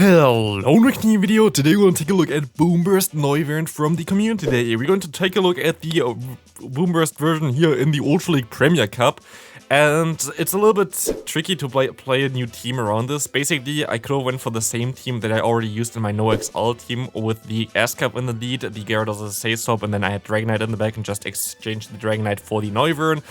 Hello, new video. Today we're going to take a look at Boomburst Noivern from the community day. We're going to take a look at the Boomburst version here in the Ultra League Premier Cup. And it's a little bit tricky to play a new team around this. Basically, I could have went for the same team that I already used in my NoXL team with the ASCAP in the lead, the Gyarados as a Saystop, and then I had Dragonite in the back and just exchanged the Dragonite for the Noivern.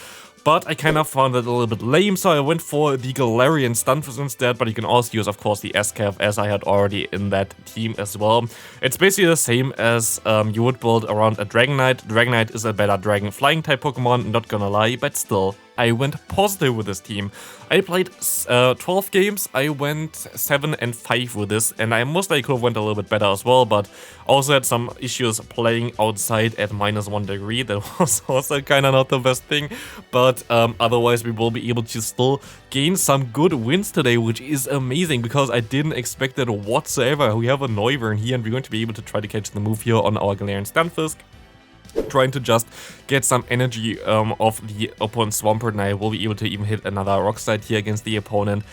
But I kind of found it a little bit lame, so I went for the Galarian Stunfisk instead, but you can also use, of course, the ASCAP as I had already in that team as well. It's basically the same as you would build around a Dragonite. Dragonite is a better Dragon Flying type Pokemon, not gonna lie, but still, I went positive with this team. I played 12 games, I went 7 and 5 with this, and I most likely could have went a little bit better as well, but also had some issues playing outside at -1 degree. That was also kind of not the best thing, but otherwise we will be able to still gain some good wins today, which is amazing because I didn't expect that whatsoever. We have a Noivern here and we're going to be able to try to catch the move here on our Galarian Stunfisk. Trying to just get some energy off the opponent's Swampert, and I will be able to even hit another Rock Slide here against the opponent.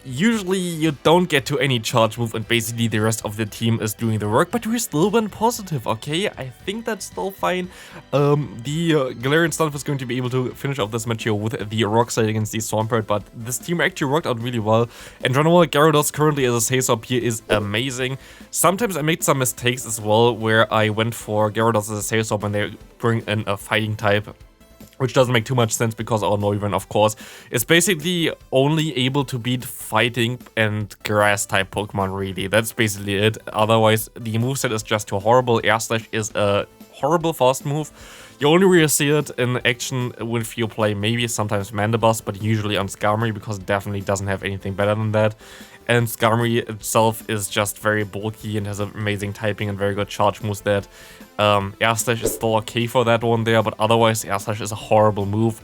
Usually you don't get to any charge move and basically the rest of the team is doing the work, but we still went positive, okay? I think that's still fine. The Galarian Stunfisk is going to be able to finish off this match here with the Rock Slide against the Swampert, but this team actually worked out really well. And general, Gyarados currently as a Saystop here is amazing. Sometimes I made some mistakes as well where I went for Gyarados as a Saystop and they bring in a fighting type, which doesn't make too much sense because our Noivern, of course, is basically only able to beat fighting and grass type Pokemon, really. That's basically it. Otherwise, the moveset is just too horrible. Air Slash is a horrible fast move. You only really see it in action if you play maybe sometimes Mandibuzz, but usually on Skarmory because it definitely doesn't have anything better than that. And Skarmory itself is just very bulky and has an amazing typing and very good charge moveset. Air Slash is still okay for that one there, but otherwise Air Slash is a horrible move.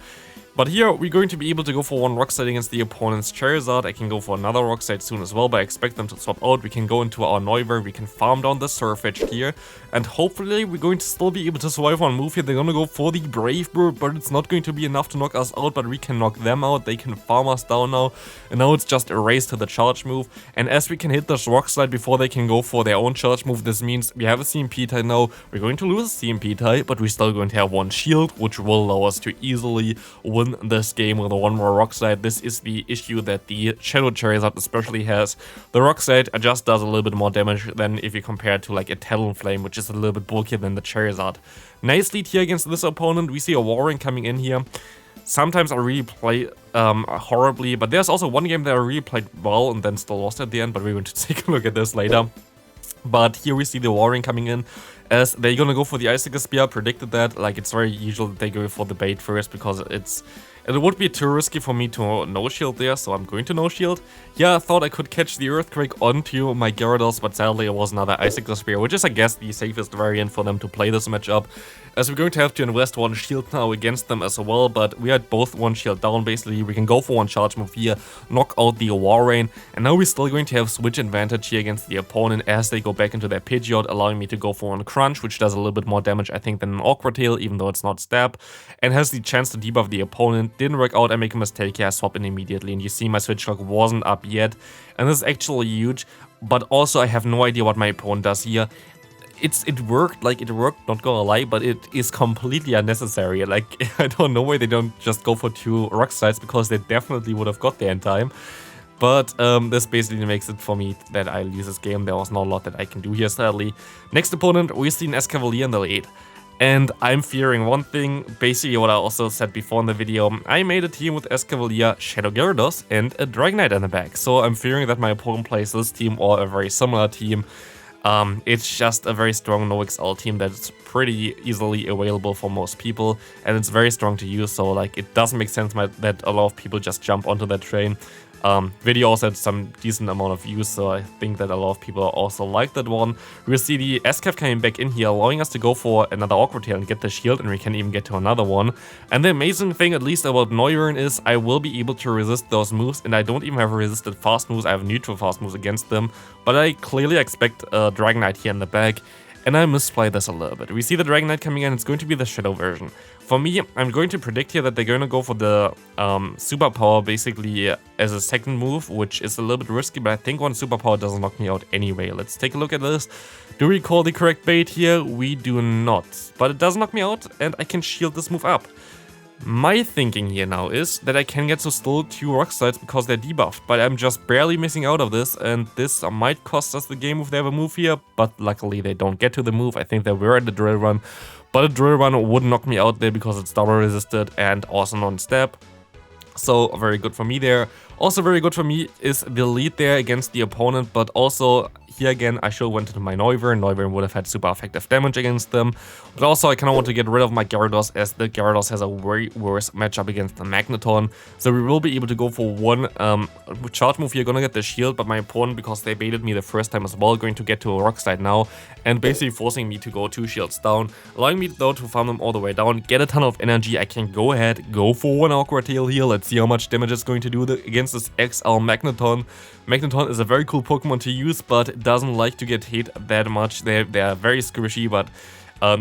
But here, we're going to be able to go for one Rock Slide against the opponent's Charizard. I can go for another Rock Slide soon as well, but I expect them to swap out. We can go into our Noivern, we can farm down the Surfetch here, and hopefully we're going to still be able to survive on move here. They're gonna go for the Brave Bird, but it's not going to be enough to knock us out, but we can knock them out. They can farm us down now, and now it's just a race to the charge move. And as we can hit this Rock Slide before they can go for their own charge move, this means we have a CMP tie now. We're going to lose a CMP tie, but we're still going to have one shield, which will allow us to easily win this game with a one more Rock Slide. This is the issue that the Shadow Charizard especially has. The Rock Slide just does a little bit more damage than if you compare it to like a Talonflame, which is a little bit bulkier than the Charizard. Nice lead here against this opponent. We see a Warring coming in here. Sometimes I really play horribly, but there's also one game that I really played well and then still lost at the end, but we're going to take a look at this later. But here we see the Warring coming in, as they're gonna go for the Icicle Spear. Predicted that. Like, it's very usual that they go for the bait first because it would be too risky for me to no-shield there, so I'm going to no-shield. Yeah, I thought I could catch the Earthquake onto my Gyarados, but sadly it was another Icicle Spear, which is, I guess, the safest variant for them to play this matchup, as we're going to have to invest one shield now against them as well, but we had both one shield down, basically. We can go for one charge move here, knock out the Warring, and now we're still going to have switch advantage here against the opponent as they go back into their Pidgeot, allowing me to go for one Crunch, which does a little bit more damage, I think, than an Awkward Tail, even though it's not Stab, and has the chance to debuff the opponent. Didn't work out, I make a mistake here, I swap in immediately, and you see my switch clock wasn't up yet, and this is actually huge, but also I have no idea what my opponent does here. It worked, not gonna lie, but it is completely unnecessary. Like, I don't know why they don't just go for 2 Rock Slides, because they definitely would have got there in time. But this basically makes it for me that I lose this game. There was not a lot that I can do here, sadly. Next opponent, we see an Escavalier in the lead. And I'm fearing one thing, basically what I also said before in the video. I made a team with Escavalier, Shadow Gyarados, and a Dragonite in the back. So I'm fearing that my opponent plays this team or a very similar team. It's just a very strong NoXL team that's pretty easily available for most people, and it's very strong to use, so like it doesn't make sense that a lot of people just jump onto that train. Video also had some decent amount of views, so I think that a lot of people also like that one. We'll see the SCAF coming back in here, allowing us to go for another Awkward Tail and get the shield, and we can even get to another one. And the amazing thing, at least about Noivern, is I will be able to resist those moves, and I don't even have resisted fast moves. I have neutral fast moves against them, but I clearly expect a Dragonite here in the back. and I misplay this a little bit. We see the Dragon Knight coming in, it's going to be the Shadow version. For me, I'm going to predict here that they're going to go for the Superpower basically as a second move, which is a little bit risky, but I think one Superpower doesn't knock me out anyway. Let's take a look at this. Do we call the correct bait here? We do not, but it does knock me out, and I can shield this move up. My thinking here now is that I can get to still 2 Rock Slides because they're debuffed, but I'm just barely missing out of this, and this might cost us the game if they have a move here, but luckily they don't get to the move. I think they were at the Drill Run, but a Drill Run would knock me out there because it's double resisted and also non-step. So very good for me there. Also very good for me is the lead there against the opponent, but also here again I should have went into my Noivern. Noivern would have had super effective damage against them. But also I kind of want to get rid of my Gyarados, as the Gyarados has a way worse matchup against the Magneton. So we will be able to go for one charge move here, gonna get the shield, but my opponent, because they baited me the first time as well, going to get to a Rock Slide now and basically forcing me to go 2 shields down, allowing me though to farm them all the way down, get a ton of energy. I can go ahead, go for one Awkward Tail here. Let's see how much damage it's going to do against this XL Magneton. Magneton is a very cool Pokemon to use, but it doesn't like to get hit that much. They're very squishy, but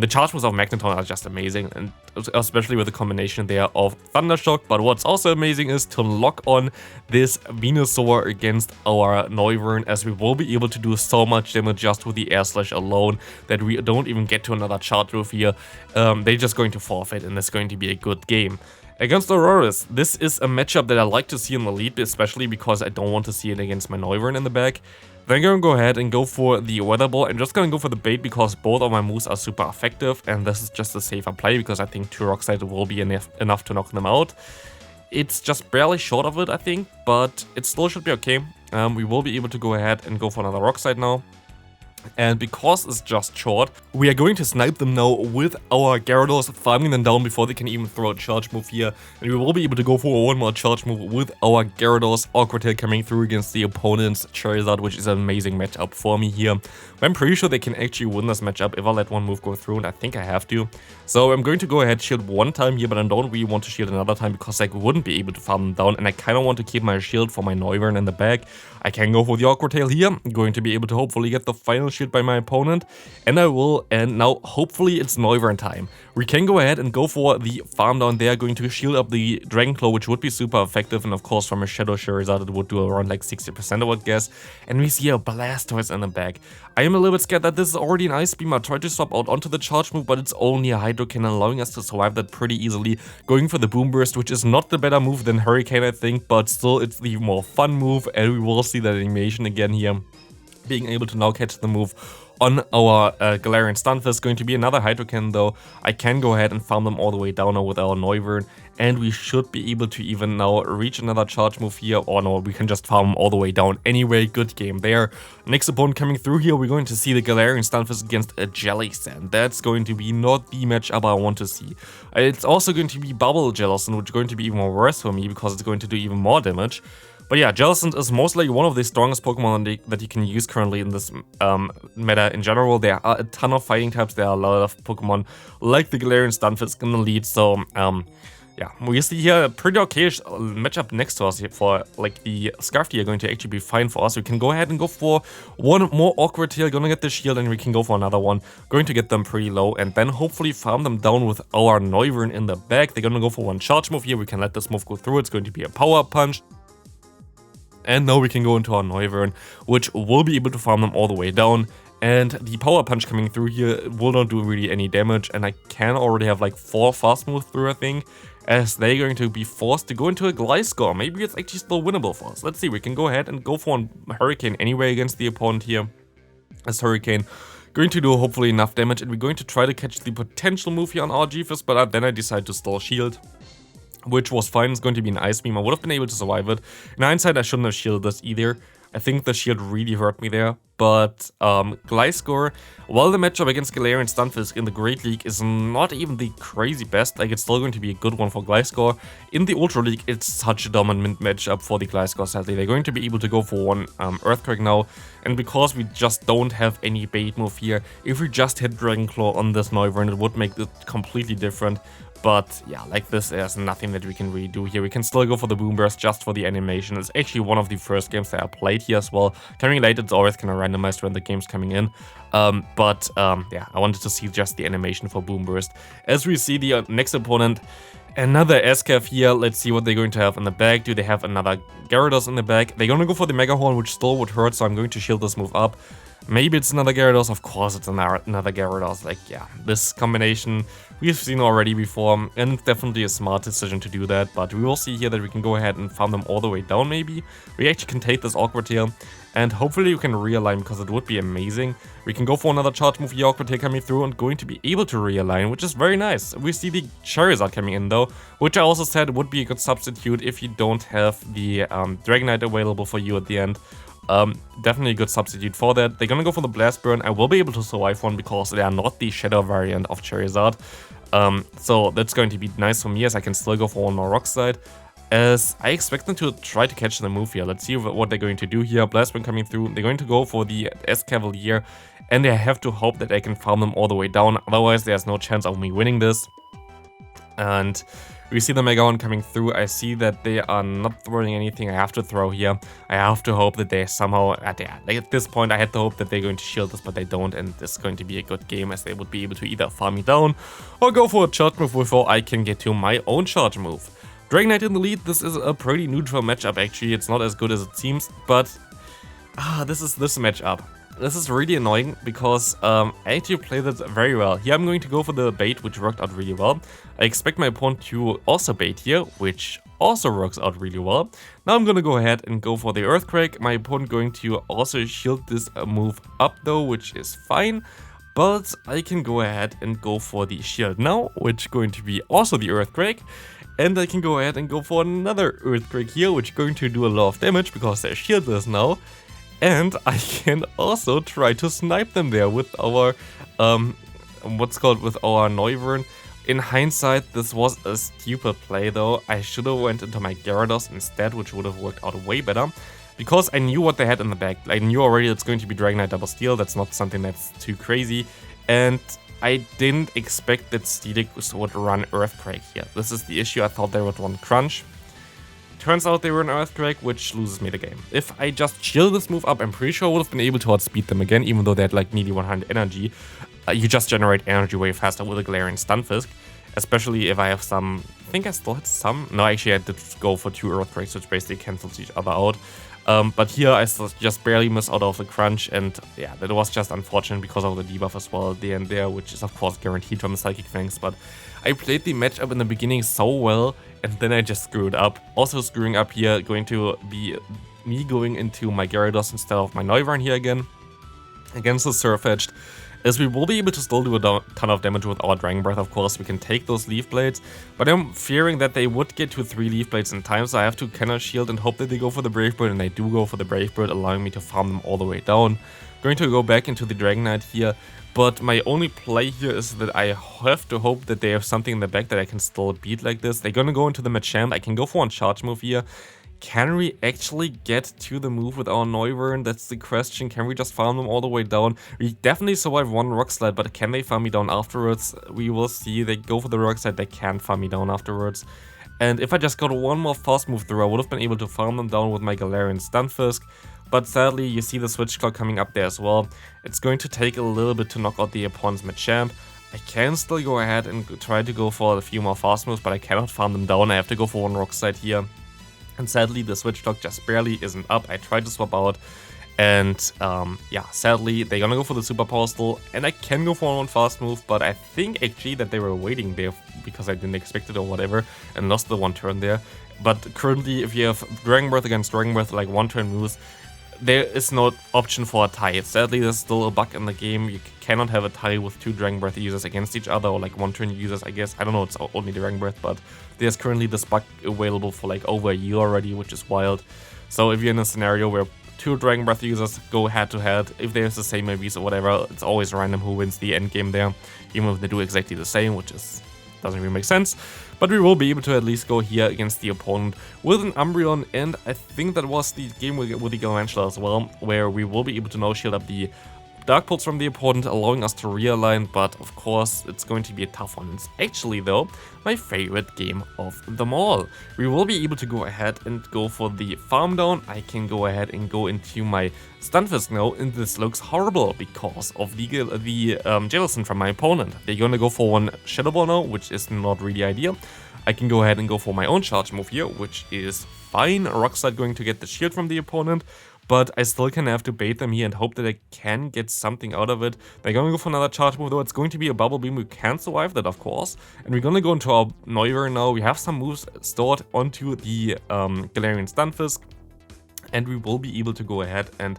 the charge moves of Magneton are just amazing, and especially with the combination there of Thundershock. But what's also amazing is to lock on this Venusaur against our Noivern, as we will be able to do so much damage just with the Air Slash alone that we don't even get to another charge move here. They're just going to forfeit, and it's going to be a good game. Against Auroras, this is a matchup that I like to see in the lead, especially because I don't want to see it against my Noivern in the back. Then I'm going to go ahead and go for the Weather Ball. I'm just going to go for the bait because both of my moves are super effective, and this is just a safer play because I think 2 Rock Slides will be enough to knock them out. It's just barely short of it, I think, but it still should be okay. We will be able to go ahead and go for another Rock Slide now. And because it's just short, we are going to snipe them now with our Gyarados, farming them down before they can even throw a charge move here. And we will be able to go for one more charge move with our Gyarados, Awkward Tail coming through against the opponent's Charizard, which is an amazing matchup for me here. But I'm pretty sure they can actually win this matchup if I let one move go through, and I think I have to. So I'm going to go ahead, shield one time here, but I don't really want to shield another time because I wouldn't be able to farm them down, and I kind of want to keep my shield for my Noivern in the back. I can go for the Awkward Tail here. I'm going to be able to hopefully get the final shield by my opponent, and I will. And now hopefully it's Noivern time. We can go ahead and go for the farm down there, going to shield up the Dragon Claw, which would be super effective, and of course from a Shadow Charizard it would do around like 60% I would guess. And we see a Blastoise in the back. I am a little bit scared that this is already an Ice Beam. I tried to swap out onto the charge move, but it's only a Hydro Cannon, allowing us to survive that pretty easily. Going for the Boomburst, which is not the better move than Hurricane, I think, but still it's the more fun move, and we will see that animation again here. Being able to now catch the move on our Galarian Stunfisk. Going to be another Hydro Cannon though. I can go ahead and farm them all the way down now with our Noivern, and we should be able to even now reach another charge move here. Or no, we can just farm them all the way down anyway. Good game there. Next opponent coming through here, we're going to see the Galarian Stunfisk against a Jellicent. That's going to be not the matchup I want to see. It's also going to be Bubble Jellicent, which is going to be even worse for me because it's going to do even more damage. But yeah, Jellicent is most likely one of the strongest Pokemon that you can use currently in this meta in general. There are a ton of fighting types. There are a lot of Pokemon like the Galarian Stunfisk in the lead. So yeah, we see here a pretty okay matchup next to us here for like the Scarfy are going to actually be fine for us. We can go ahead and go for one more Awkward Tail, gonna get the shield, and we can go for another one, going to get them pretty low, and then hopefully farm them down with our Noivern in the back. They're gonna go for one charge move here. We can let this move go through. It's going to be a Power Punch. And now we can go into our Noivern, which will be able to farm them all the way down. And the Power Punch coming through here will not do really any damage. And I can already have like 4 fast moves through, I think, as they're going to be forced to go into a Gliscor. Maybe it's actually still winnable for us. Let's see, we can go ahead and go for a Hurricane anyway against the opponent here. As Hurricane going to do hopefully enough damage, and we're going to try to catch the potential move here on our G-Fist, but then I decide to still shield, which was fine. It's going to be an Ice Beam. I would have been able to survive it. In hindsight, I shouldn't have shielded this either. I think the shield really hurt me there. But Gliscor, while the matchup against Galarian Stunfisk in the Great League is not even the crazy best, like it's still going to be a good one for Gliscor. In the Ultra League, it's such a dominant matchup for the Gliscor, sadly. They're going to be able to go for one Earthquake now. And because we just don't have any bait move here, if we just hit Dragon Claw on this Noivern, it would make it completely different. But yeah, like this, there's nothing that we can really do here. We can still go for the Boomburst just for the animation. It's actually one of the first games that I played here as well. Coming late, it's always kind of randomized when the game's coming in. Yeah, I wanted to see just the animation for Boomburst. As we see the next opponent, another SCAF here. Let's see what they're going to have in the bag. Do they have another Gyarados in the bag? They're going to go for the Mega Horn, which still would hurt, so I'm going to shield this move up. Maybe it's another Gyarados. Of course it's another Gyarados. Like, yeah, this combination we've seen already before, and it's definitely a smart decision to do that. But we will see here that we can go ahead and farm them all the way down, maybe. We actually can take this Awkward here, and hopefully we can realign, because it would be amazing. We can go for another charge move here, Awkward here coming through, and going to be able to realign, which is very nice. We see the Charizard coming in, though, which I also said would be a good substitute if you don't have the Dragonite available for you at the end. Definitely a good substitute for that. They're gonna go for the Blast Burn. I will be able to survive one because they are not the Shadow variant of Charizard. So that's going to be nice for me, as I can still go for one more Rock Slide. As I expect them to try to catch the move here. Let's see what they're going to do here. Blast Burn coming through. They're going to go for the S-Cavalier, and I have to hope that I can farm them all the way down. Otherwise, there's no chance of me winning this. And we see the Mega Horn coming through. I see that they are not throwing anything I have to throw here. I have to hope that they somehow, like at this point, I had to hope that they're going to shield this, but they don't, and this is going to be a good game, as they would be able to either farm me down or go for a charge move before I can get to my own charge move. Dragonite in the lead. This is a pretty neutral matchup, actually. It's not as good as it seems, but this matchup. This is really annoying because I actually played it very well. Here I'm going to go for the bait, which worked out really well. I expect my opponent to also bait here, which also works out really well. Now I'm going to go ahead and go for the Earthquake. My opponent going to also shield this move up though, which is fine. But I can go ahead and go for the shield now, which is going to be also the Earthquake. And I can go ahead and go for another Earthquake here, which is going to do a lot of damage because they're shieldless now. And I can also try to snipe them there with our, with our Noivern. In hindsight, this was a stupid play though. I should have went into my Gyarados instead, which would have worked out way better. Because I knew what they had in the back. I knew already it's going to be Dragonite Double Steel. That's not something that's too crazy. And I didn't expect that Steelix would run Earthquake here. This is the issue. I thought they would run Crunch. Turns out they were an Earthquake, which loses me the game. If I just chill this move up, I'm pretty sure I would have been able to outspeed them again, even though they had like nearly 100 energy. You just generate energy way faster with a Galarian Stunfisk, especially if I have some... I think I still had some... No, actually I did go for 2 Earthquakes, which basically cancels each other out. But here I still just barely miss out of the Crunch, and yeah, that was just unfortunate because of the debuff as well at the end there, which is of course guaranteed from the Psychic Fangs, but I played the matchup in the beginning so well, and then I just screwed up. Also screwing up here, going to be me going into my Gyarados instead of my Noivern here again, against the Surf-Edged. As we will be able to still do a ton of damage with our Dragon Breath, of course, we can take those Leaf Blades, but I'm fearing that they would get to 3 Leaf Blades in time, so I have to kind of shield and hope that they go for the Brave Bird, and they do go for the Brave Bird, allowing me to farm them all the way down. Going to go back into the Dragonite here, but my only play here is that I have to hope that they have something in the back that I can still beat like this. They're gonna go into the Machamp. I can go for one charge move here. Can we actually get to the move with our Noivern? That's the question. Can we just farm them all the way down? We definitely survive one Rock Slide, but can they farm me down afterwards? We will see. They go for the Rock Slide, they can't farm me down afterwards. And if I just got one more fast move through, I would have been able to farm them down with my Galarian Stunfisk. But sadly, you see the Switch Clock coming up there as well. It's going to take a little bit to knock out the opponent's Machamp. I can still go ahead and try to go for a few more fast moves, but I cannot farm them down. I have to go for one Rock Slide here. And sadly, the Switch Clock just barely isn't up. I tried to swap out, and yeah, sadly, they're gonna go for the Super Power still, and I can go for one fast move, but I think actually that they were waiting there because I didn't expect it or whatever, and lost the one turn there. But currently, if you have Dragon Breath against Dragon Breath, like one turn moves, there is no option for a tie. Sadly, there's still a bug in the game. You cannot have a tie with 2 Dragon Breath users against each other, or like one turn users, I guess. I don't know, it's only Dragon Breath, but there's currently this bug available for like over a year already, which is wild. So if you're in a scenario where 2 Dragon Breath users go head to head, if there's the same IVs or whatever, it's always random who wins the end game there, even if they do exactly the same, which is doesn't really make sense. But we will be able to at least go here against the opponent with an Umbreon, and I think that was the game with the Galvantula as well, where we will be able to no-shield up the Dark Pulse from the opponent, allowing us to realign, but of course it's going to be a tough one. It's actually though my favorite game of them all. We will be able to go ahead and go for the farm down. I can go ahead and go into my Stunfisk now, and this looks horrible because of the Jellicent from my opponent. They're gonna go for one Shadow Ball now, which is not really ideal. I can go ahead and go for my own charge move here, which is fine. Rock Slide going to get the shield from the opponent, but I still can have to bait them here and hope that I can get something out of it. They're gonna go for another charge move though. It's going to be a Bubble Beam. We can survive that, of course. And we're gonna go into our Noivern now. We have some moves stored onto the Galarian Stunfisk, and we will be able to go ahead and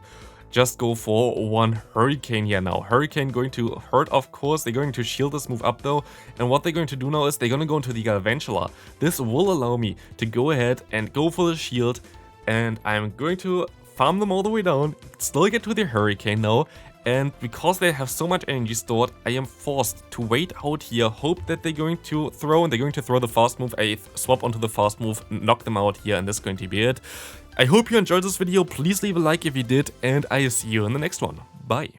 just go for one Hurricane here now. Hurricane going to hurt, of course. They're going to shield this move up though. And what they're going to do now is they're going to go into the Galvantula. This will allow me to go ahead and go for the shield. And I'm going to farm them all the way down. Still get to the Hurricane now. And because they have so much energy stored, I am forced to wait out here, hope that they're going to throw, and they're going to throw the fast move. I swap onto the fast move, knock them out here, and this is going to be it. I hope you enjoyed this video. Please leave a like if you did, and I see you in the next one. Bye.